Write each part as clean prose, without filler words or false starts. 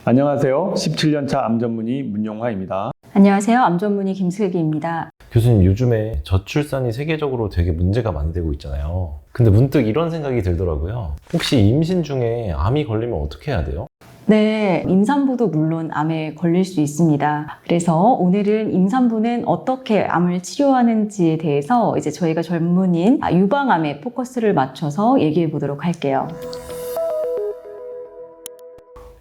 안녕하세요. 17년차 암 전문의 문용화입니다. 안녕하세요. 암 전문의 김슬기입니다. 교수님, 요즘에 저출산이 세계적으로 되게 문제가 많이 되고 있잖아요. 근데 문득 이런 생각이 들더라고요. 혹시 임신 중에 암이 걸리면 어떻게 해야 돼요? 네, 임산부도 물론 암에 걸릴 수 있습니다. 그래서 오늘은 임산부는 어떻게 암을 치료하는지에 대해서 이제 저희가 전문인 유방암에 포커스를 맞춰서 얘기해 보도록 할게요.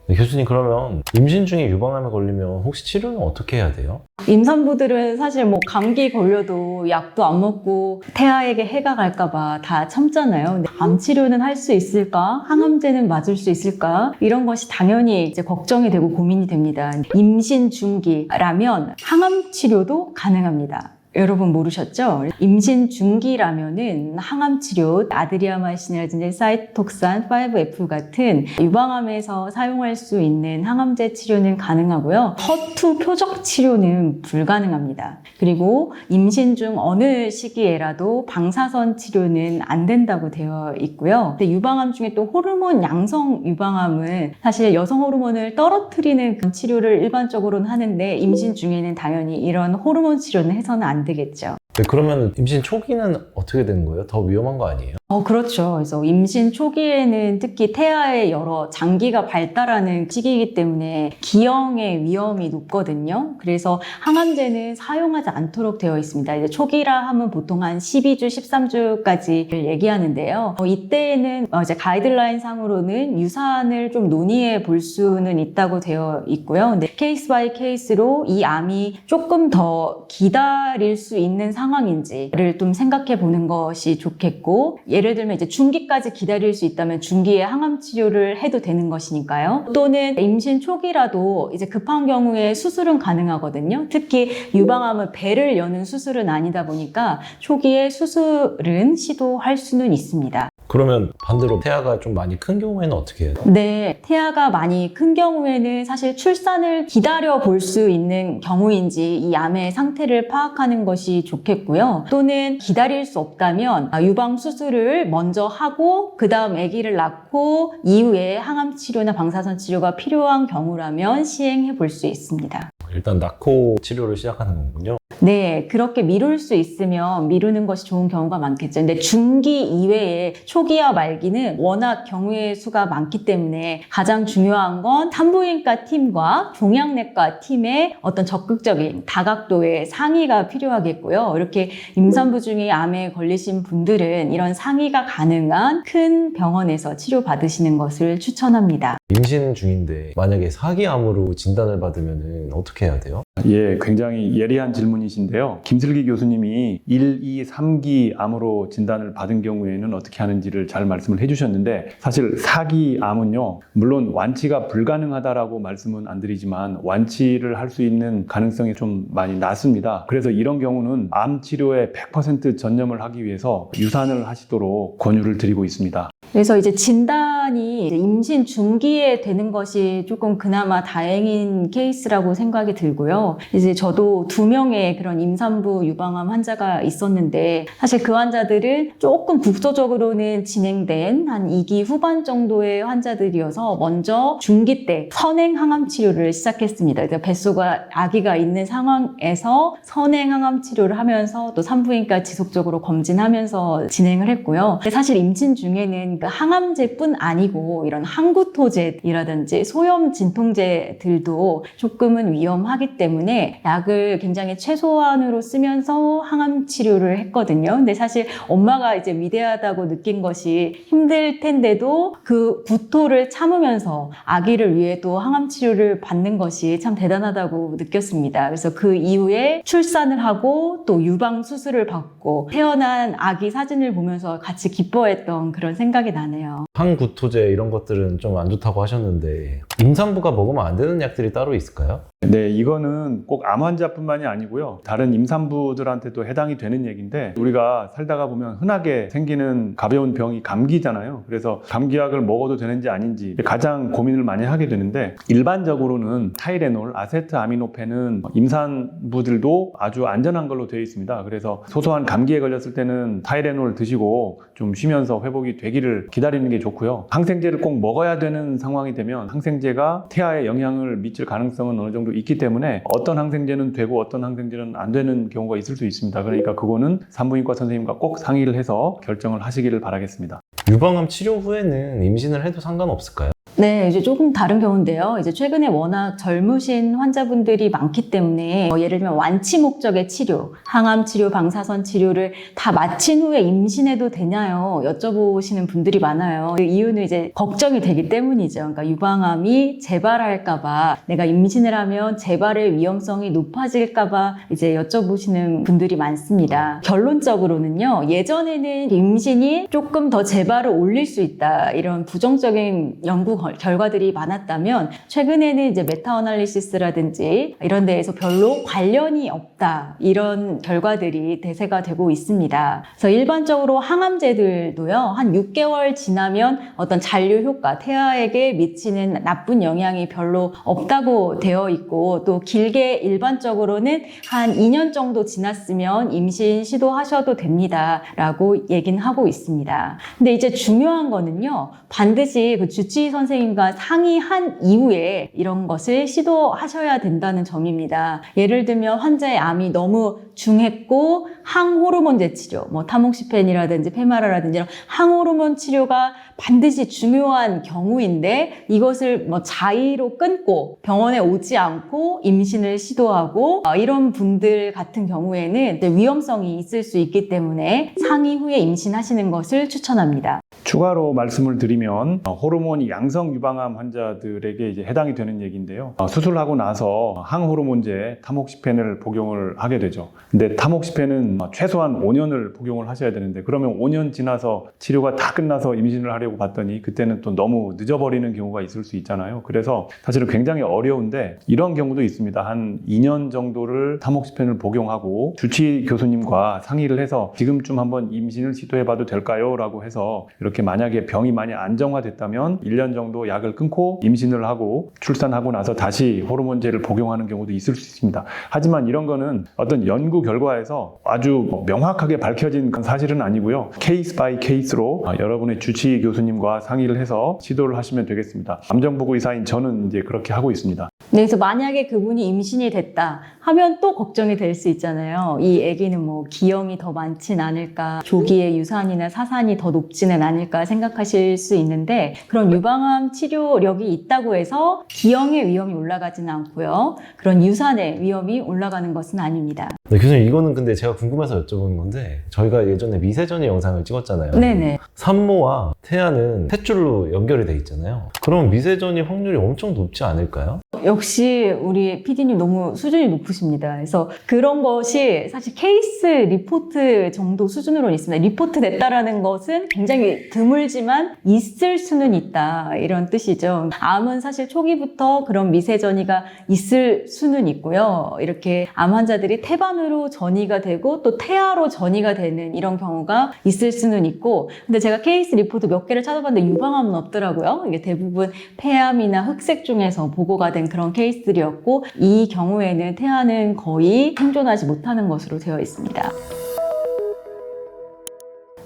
네, 교수님, 그러면 임신 중에 유방암에 걸리면 혹시 치료는 어떻게 해야 돼요? 임산부들은 사실 감기 걸려도 약도 안 먹고 태아에게 해가 갈까봐 다 참잖아요. 근데 암 치료는 할 수 있을까? 항암제는 맞을 수 있을까? 이런 것이 당연히 이제 걱정이 되고 고민이 됩니다. 임신 중기라면 항암 치료도 가능합니다. 여러분 모르셨죠? 임신 중기라면은 항암 치료, 아드리아마이신이라든지 사이톡산, 5FU 같은 유방암에서 사용할 수 있는 항암제 치료는 가능하고요. 허투 표적 치료는 불가능합니다. 그리고 임신 중 어느 시기에라도 방사선 치료는 안 된다고 되어 있고요. 근데 유방암 중에 또 호르몬 양성 유방암은 사실 여성 호르몬을 떨어뜨리는 치료를 일반적으로는 하는데 임신 중에는 당연히 이런 호르몬 치료는 해서는 안 되겠죠. 네, 그러면 임신 초기는 어떻게 되는 거예요? 더 위험한 거 아니에요? 그렇죠. 그래서 임신 초기에는 특히 태아의 여러 장기가 발달하는 시기이기 때문에 기형의 위험이 높거든요. 그래서 항암제는 사용하지 않도록 되어 있습니다. 이제 초기라 하면 보통 한 12주, 13주까지 얘기하는데요. 이때에는 이제 가이드라인 상으로는 유산을 좀 논의해 볼 수는 있다고 되어 있고요. 근데 케이스 바이 케이스로 이 암이 조금 더 기다릴 수 있는 상황인지를 좀 생각해 보는 것이 좋겠고, 예를 들면 이제 중기까지 기다릴 수 있다면 중기에 항암 치료를 해도 되는 것이니까요. 또는 임신 초기라도 이제 급한 경우에 수술은 가능하거든요. 특히 유방암은 배를 여는 수술은 아니다 보니까 초기에 수술은 시도할 수는 있습니다. 그러면 반대로 태아가 좀 많이 큰 경우에는 어떻게 해요? 네, 태아가 많이 큰 경우에는 사실 출산을 기다려 볼 수 있는 경우인지 이 암의 상태를 파악하는 것이 좋겠고요. 또는 기다릴 수 없다면 유방 수술을 먼저 하고 그 다음 아기를 낳고 이후에 항암 치료나 방사선 치료가 필요한 경우라면 시행해 볼 수 있습니다. 일단 낳고 치료를 시작하는 거군요. 네, 그렇게 미룰 수 있으면 미루는 것이 좋은 경우가 많겠죠. 근데 중기 이외에 초기와 말기는 워낙 경우의 수가 많기 때문에 가장 중요한 건 산부인과 팀과 종양내과 팀의 어떤 적극적인 다각도의 상의가 필요하겠고요. 이렇게 임산부 중에 암에 걸리신 분들은 이런 상의가 가능한 큰 병원에서 치료받으시는 것을 추천합니다. 임신 중인데 만약에 사기암으로 진단을 받으면 어떻게 해야 돼요? 예, 굉장히 예리한 질문이신데요. 김슬기 교수님이 1, 2, 3기 암으로 진단을 받은 경우에는 어떻게 하는지를 잘 말씀을 해주셨는데, 사실 4기 암은요, 물론 완치가 불가능하다라고 말씀은 안 드리지만 완치를 할 수 있는 가능성이 좀 많이 낮습니다. 그래서 이런 경우는 암 치료에 100% 전념을 하기 위해서 유산을 하시도록 권유를 드리고 있습니다. 그래서 이제 진단이 임신 중기에 되는 것이 조금 그나마 다행인 케이스라고 생각이 들고요. 이제 저도 2명의 그런 임산부 유방암 환자가 있었는데, 사실 그 환자들은 조금 국소적으로는 진행된 한 2기 후반 정도의 환자들이어서 먼저 중기 때 선행 항암 치료를 시작했습니다. 그래서 뱃속에 아기가 있는 상황에서 선행 항암 치료를 하면서 또 산부인과 지속적으로 검진하면서 진행을 했고요. 근데 사실 임신 중에는 항암제뿐 아니고 이런 항구토제이라든지 소염 진통제들도 조금은 위험하기 때문에 약을 굉장히 최소한으로 쓰면서 항암 치료를 했거든요. 근데 사실 엄마가 이제 위대하다고 느낀 것이 힘들 텐데도 그 구토를 참으면서 아기를 위해 또 항암 치료를 받는 것이 참 대단하다고 느꼈습니다. 그래서 그 이후에 출산을 하고 또 유방 수술을 받고 태어난 아기 사진을 보면서 같이 기뻐했던 그런 생각이 나네요. 항구토제 이런 것들은 좀 안 좋다고 하셨는데 임산부가 먹으면 안 되는 약들이 따로 있을까요? 네, 이거는 꼭 암 환자뿐만이 아니고요. 다른 임산부들한테도 해당이 되는 얘기인데, 우리가 살다가 보면 흔하게 생기는 가벼운 병이 감기잖아요. 그래서 감기약을 먹어도 되는지 아닌지 가장 고민을 많이 하게 되는데, 일반적으로는 타이레놀, 아세트아미노펜은 임산부들도 아주 안전한 걸로 되어 있습니다. 그래서 소소한 감기에 걸렸을 때는 타이레놀 드시고 좀 쉬면서 회복이 되기를 기다리는 게 좋고요. 항생제를 꼭 먹어야 되는 상황이 되면 항생제가 태아에 영향을 미칠 가능성은 어느 정도 있기 때문에 어떤 항생제는 되고 어떤 항생제는 안 되는 경우가 있을 수 있습니다. 그러니까 그거는 산부인과 선생님과 꼭 상의를 해서 결정을 하시기를 바라겠습니다. 유방암 치료 후에는 임신을 해도 상관없을까요? 네, 이제 조금 다른 경우인데요. 이제 최근에 워낙 젊으신 환자분들이 많기 때문에 예를 들면 완치 목적의 치료, 항암 치료, 방사선 치료를 다 마친 후에 임신해도 되냐요? 여쭤보시는 분들이 많아요. 그 이유는 이제 걱정이 되기 때문이죠. 그러니까 유방암이 재발할까봐, 내가 임신을 하면 재발의 위험성이 높아질까봐 이제 여쭤보시는 분들이 많습니다. 결론적으로는요, 예전에는 임신이 조금 더 재발을 올릴 수 있다, 이런 부정적인 연구 결과들이 많았다면 최근에는 이제 메타어널리시스라든지 이런 데에서 별로 관련이 없다, 이런 결과들이 대세가 되고 있습니다. 그래서 일반적으로 항암제들도요, 한 6개월 지나면 어떤 잔류 효과, 태아에게 미치는 나쁜 영향이 별로 없다고 되어 있고, 또 길게 일반적으로는 한 2년 정도 지났으면 임신 시도하셔도 됩니다 라고 얘기는 하고 있습니다. 근데 이제 중요한 거는요, 반드시 그 주치의 선생님과 상의한 이후에 이런 것을 시도하셔야 된다는 점입니다. 예를 들면 환자의 암이 너무 중했고 항호르몬제 치료, 뭐 타목시펜이라든지 페마라라든지 이런 항호르몬 치료가 반드시 중요한 경우인데 이것을 뭐 자의로 끊고 병원에 오지 않고 임신을 시도하고 이런 분들 같은 경우에는 이제 위험성이 있을 수 있기 때문에 상의 후에 임신하시는 것을 추천합니다. 추가로 말씀을 드리면 호르몬이 양성 유방암 환자들에게 이제 해당이 되는 얘기인데요. 수술하고 나서 항호르몬제 타목시펜을 복용을 하게 되죠. 근데 타목시펜은 최소한 5년을 복용을 하셔야 되는데, 그러면 5년 지나서 치료가 다 끝나서 임신을 하려고 봤더니 그때는 또 너무 늦어버리는 경우가 있을 수 있잖아요. 그래서 사실은 굉장히 어려운데 이런 경우도 있습니다. 한 2년 정도를 타목시펜을 복용하고 주치의 교수님과 상의를 해서 지금쯤 한번 임신을 시도해봐도 될까요? 라고 해서 이렇게 만약에 병이 많이 안정화됐다면 1년 정도 약을 끊고 임신을 하고 출산하고 나서 다시 호르몬제를 복용하는 경우도 있을 수 있습니다. 하지만 이런 거는 어떤 연구 결과에서 아주 명확하게 밝혀진 건 사실은 아니고요. 케이스 바이 케이스로 여러분의 주치의 교수님과 상의를 해서 시도를 하시면 되겠습니다. 남정부고 의사인 저는 이제 그렇게 하고 있습니다. 네, 그래서 만약에 그분이 임신이 됐다 하면 또 걱정이 될 수 있잖아요. 이 아기는 뭐 기형이 더 많진 않을까, 조기에 유산이나 사산이 더 높지는 않을까 생각하실 수 있는데, 그런 유방암 치료력이 있다고 해서 기형의 위험이 올라가지는 않고요, 그런 유산의 위험이 올라가는 것은 아닙니다. 네, 교수님, 이거는 근데 제가 궁금해서 여쭤보는 건데, 저희가 예전에 미세전이 영상을 찍었잖아요. 네네. 산모와 태아는 탯줄로 연결이 돼 있잖아요. 그럼 미세전이 확률이 엄청 높지 않을까요? 역시 우리 PD님 너무 수준이 높으십니다. 그래서 그런 것이 사실 케이스 리포트 정도 수준으로는 있습니다. 리포트 냈다라는 것은 굉장히 드물지만 있을 수는 있다, 이런 뜻이죠. 암은 사실 초기부터 그런 미세전이가 있을 수는 있고요. 이렇게 암 환자들이 태반으로 전이가 되고 또 태아로 전이가 되는 이런 경우가 있을 수는 있고, 근데 제가 케이스 리포트 몇 개를 찾아봤는데 유방암은 없더라고요. 이게 대부분 폐암이나 흑색 중에서 보고가 된 그런 케이스들이었고, 이 경우에는 태아는 거의 생존하지 못하는 것으로 되어 있습니다.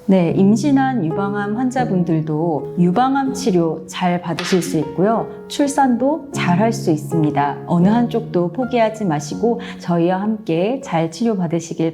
네, 임신한 유방암 환자분들도 유방암 치료 잘 받으실 수 있고요. 출산도 잘 할 수 있습니다. 어느 한쪽도 포기하지 마시고 저희와 함께 잘 치료받으시길 바랍니다.